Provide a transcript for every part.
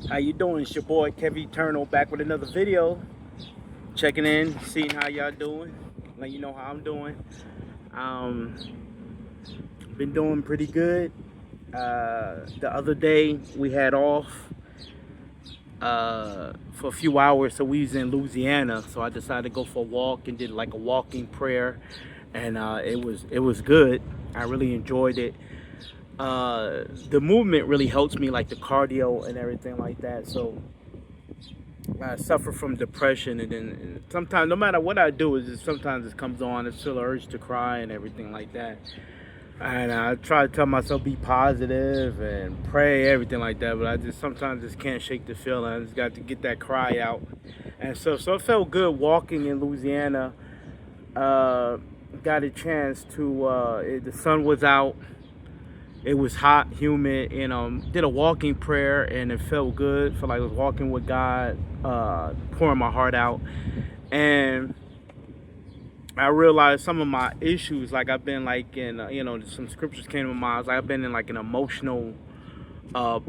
How you doing? It's your boy Kevin Eternal back with another video. Checking in, seeing how y'all doing. Let you know how I'm doing. Um, been doing pretty good. The other day we had off for a few hours, so we was in Louisiana. So I decided to go for a walk and did like a walking prayer, and it was good. I really enjoyed it. The movement really helps me, like the cardio and everything like that. So I suffer from depression, and then sometimes, no matter what I do, sometimes it comes on. It's still an urge to cry and everything like that. And I try to tell myself be positive and pray, everything like that. But I just sometimes just can't shake the feeling. I just got to get that cry out. And so it felt good walking in Louisiana. Got a chance to. The sun was out. It was hot, humid, and did a walking prayer, and it felt good. Felt like I was walking with God, pouring my heart out. And I realized some of my issues, like I've been like in, some scriptures came to my mind. I was like, I've been in like an emotional uh,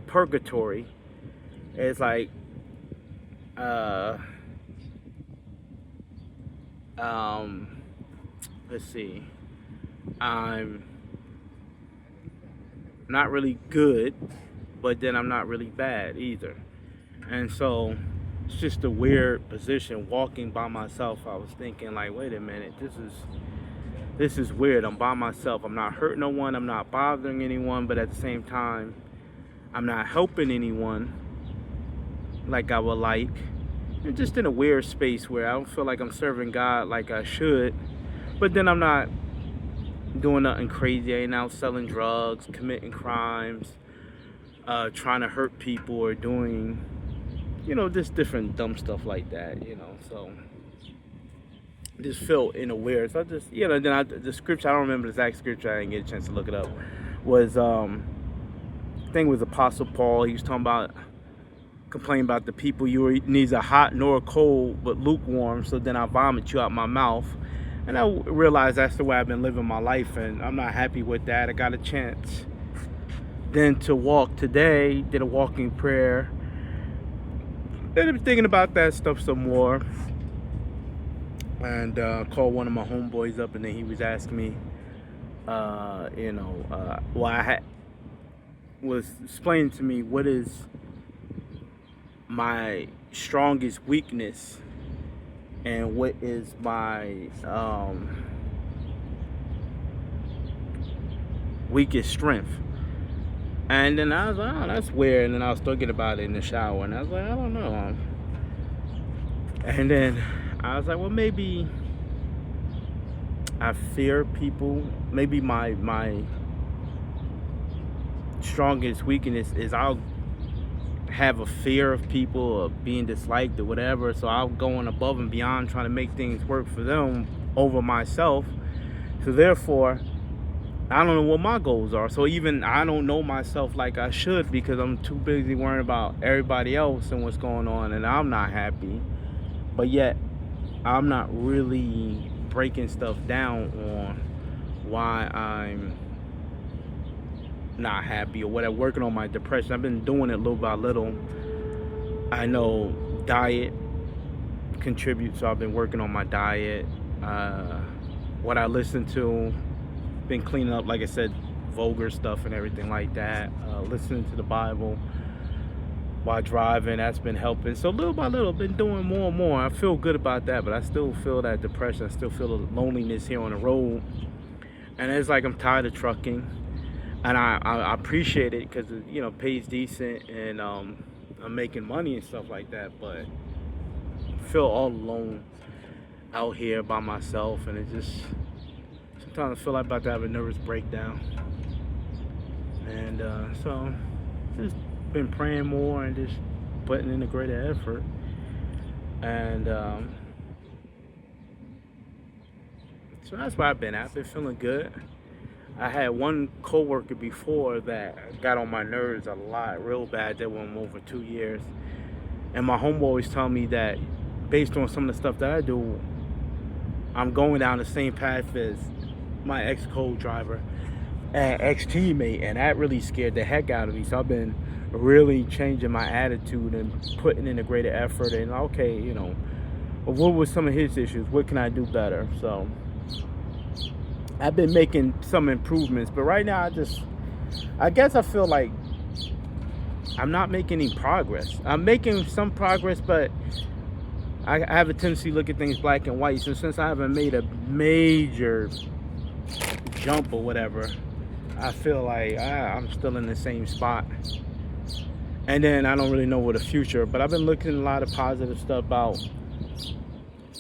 purgatory. It's like, uh, let's see, I'm not really good, but then I'm not really bad either. And so it's just a weird position walking by myself. I was thinking like, wait a minute, this is weird. I'm by myself. I'm not hurting no one, I'm not bothering anyone, but at the same time I'm not helping anyone like I would like. I'm just in a weird space where I don't feel like I'm serving God like I should, but then I'm not doing nothing crazy. I ain't out selling drugs, committing crimes, trying to hurt people, or doing, just different dumb stuff like that. So just feel in a weird. So I just, the scripture, I don't remember the exact scripture. I didn't get a chance to look it up. Was I think it was Apostle Paul. He was talking about complaining about the people. You were neither hot nor cold, but lukewarm. So then I vomit you out my mouth. And I realized that's the way I've been living my life, and I'm not happy with that. I got a chance then to walk today, did a walking prayer. Then I'm thinking about that stuff some more, and called one of my homeboys up, and then he was asking me, was explaining to me what is my strongest weakness and what is my weakest strength. And then I was like, oh, that's weird. And then I was thinking about it in the shower, and I was like, I don't know. And then I was like, well, maybe I fear people. Maybe my strongest weakness is I'll have a fear of people, of being disliked or whatever. So I'll go on above and beyond trying to make things work for them over myself. So therefore, I don't know what my goals are. So even I don't know myself like I should, because I'm too busy worrying about everybody else and what's going on, and I'm not happy. But yet I'm not really breaking stuff down on why I'm not happy or whatever, working on my depression. I've been doing it little by little. I know diet contributes, so I've been working on my diet. What I listen to, been cleaning up, like I said, vulgar stuff and everything like that. Listening to the Bible while driving, that's been helping. So little by little, I've been doing more and more. I feel good about that, but I still feel that depression. I still feel the loneliness here on the road, and it's like I'm tired of trucking. And I appreciate it because it pays decent, and I'm making money and stuff like that. But I feel all alone out here by myself, and it just sometimes I feel like I'm about to have a nervous breakdown. And so just been praying more and just putting in a greater effort. And so that's where I've been at. I've been feeling good. I had one coworker before that got on my nerves a lot, real bad. They went over 2 years. And my homeboy always tell me that based on some of the stuff that I do, I'm going down the same path as my ex co-driver. an ex-teammate, and that really scared the heck out of me. So I've been really changing my attitude and putting in a greater effort. And okay, what were some of his issues? What can I do better? So I've been making some improvements, but right now I guess I feel like I'm not making any progress. I'm making some progress, but I have a tendency to look at things black and white. So since I haven't made a major jump or whatever, I feel like I'm still in the same spot. And then I don't really know what the future, but I've been looking at a lot of positive stuff about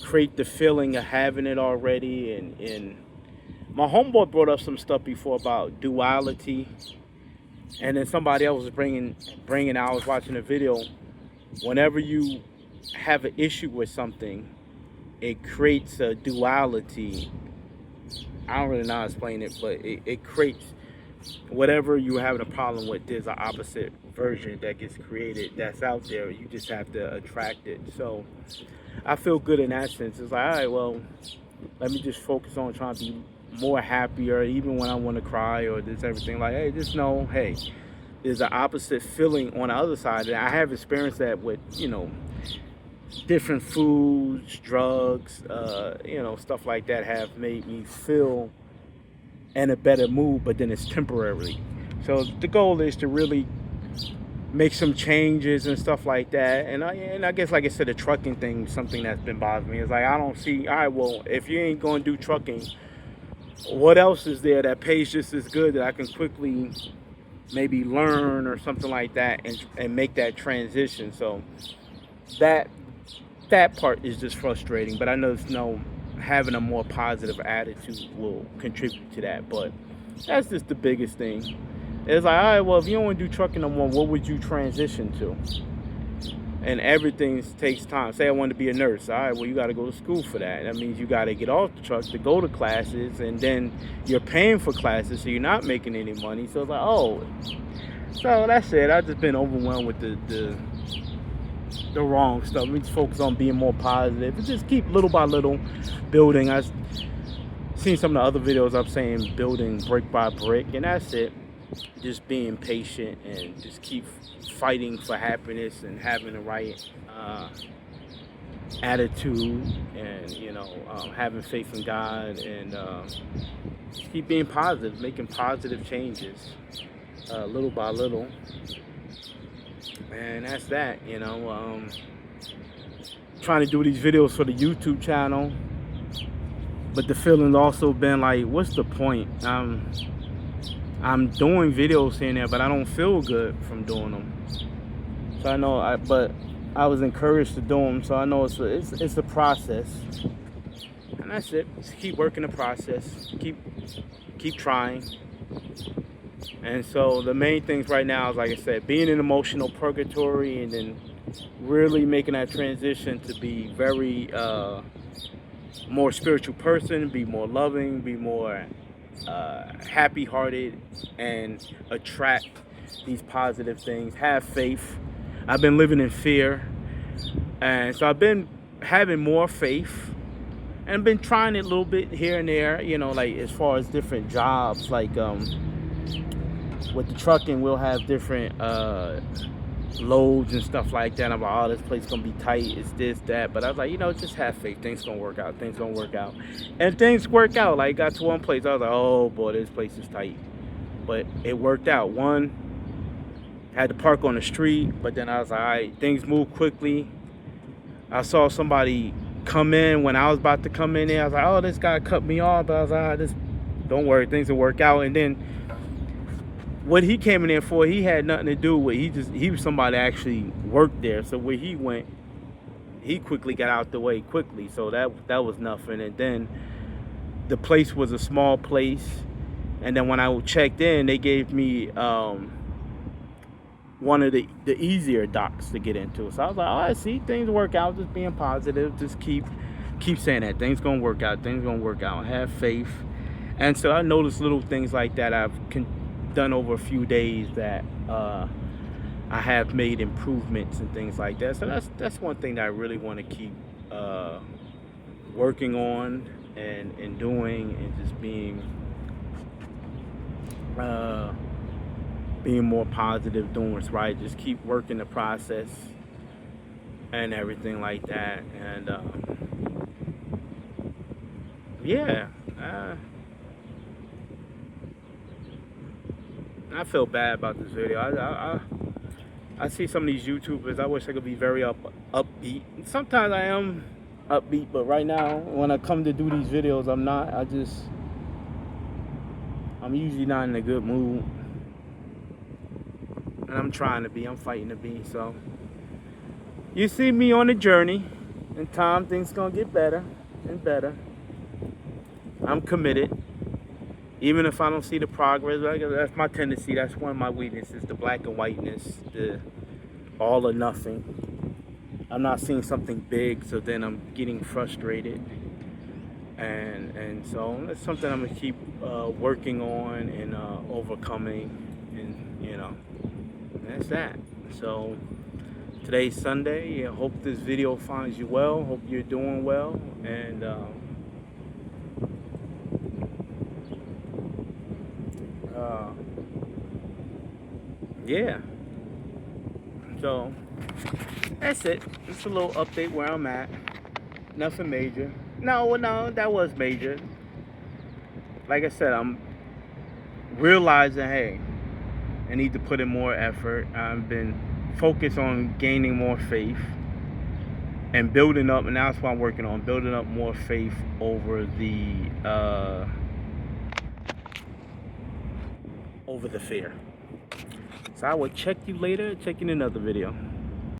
create the feeling of having it already. And my homeboy brought up some stuff before about duality. And then somebody else was bringing I was watching a video. Whenever you have an issue with something, it creates a duality. I don't really know how to explain it, but it creates whatever you're having a problem with. There's an opposite version that gets created that's out there. You just have to attract it. So I feel good in that sense. It's like, all right, well, let me just focus on trying to be more happier, even when I want to cry or this everything. Like, hey, just know, hey, there's an opposite feeling on the other side. And I have experienced that with, different foods, drugs, stuff like that have made me feel in a better mood, but then it's temporary. So the goal is to really make some changes and stuff like that. And I guess, like I said, the trucking thing, something that's been bothering me. Is like, I don't see, all right, well, if you ain't going to do trucking, what else is there that pays just as good that I can quickly maybe learn or something like that and make that transition? So that part is just frustrating, but I know having a more positive attitude will contribute to that. But that's just the biggest thing. It's like, all right, well, if you don't want to do trucking no more, what would you transition to? And everything takes time. Say I want to be a nurse. All right, well, you got to go to school for that. That means you got to get off the truck to go to classes, and then you're paying for classes, so you're not making any money. So it's like, oh, so that's it. I've just been overwhelmed with the wrong stuff. We just focus on being more positive and just keep little by little building. I've seen some of the other videos I'm saying building brick by brick, and that's it. Just being patient and just keep fighting for happiness and having the right attitude, and having faith in God, and just keep being positive, making positive changes little by little. And that's that. Trying to do these videos for the YouTube channel, but the feeling's also been like, what's the point? I'm doing videos here and there, but I don't feel good from doing them. So I know, but I was encouraged to do them. So I know it's a process, and that's it. Just keep working the process. Keep trying. And so the main things right now is, like I said, being in emotional purgatory, and then really making that transition to be very more spiritual person, be more loving, be more happy-hearted, and attract these positive things. Have faith. I've been living in fear, and so I've been having more faith, and I've been trying it a little bit here and there. Like as far as different jobs, like with the trucking, we'll have different loads and stuff like that. I'm like, oh, this place gonna be tight, it's this, that. But I was like, just have faith, things gonna work out, and things work out. Like, got to one place, I was like, oh boy, this place is tight, but it worked out. One, had to park on the street, but then I was like, all right, things move quickly. I saw somebody come in when I was about to come in there. I was like, oh, this guy cut me off, but I was like, all right, don't worry, things will work out. And then what he came in there for, he had nothing to do with. He was somebody that actually worked there. So where he went, he quickly got out the way quickly. So that was nothing. And then the place was a small place. And then when I checked in, they gave me one of the easier docks to get into. So I was like, all right, see, things work out. Just being positive. Just keep saying that things gonna work out. Things gonna work out. Have faith. And so I noticed little things like that I've done over a few days that I have made improvements and things like that. So that's one thing that I really want to keep working on and doing, and just being uh, being more positive, doing what's right. Just keep working the process and everything like that. And yeah, I feel bad about this video. I see some of these YouTubers. I wish I could be very upbeat. Sometimes I am upbeat, but right now, when I come to do these videos, I'm not. I'm usually not in a good mood, and I'm trying to be. I'm fighting to be. So you see me on the journey. In time, things gonna get better and better. I'm committed. Even if I don't see the progress, that's my tendency. That's one of my weaknesses, the black and whiteness, the all or nothing. I'm not seeing something big, so then I'm getting frustrated. And so that's something I'm gonna keep working on and overcoming, and that's that. So today's Sunday. I hope this video finds you well. Hope you're doing well, and yeah. So that's it. It's a little update where I'm at. Nothing major. No, that was major. Like I said, I'm realizing, hey, I need to put in more effort. I've been focused on gaining more faith and building up, and that's what I'm working on, building up more faith over the fear. So I will check you later, check in another video.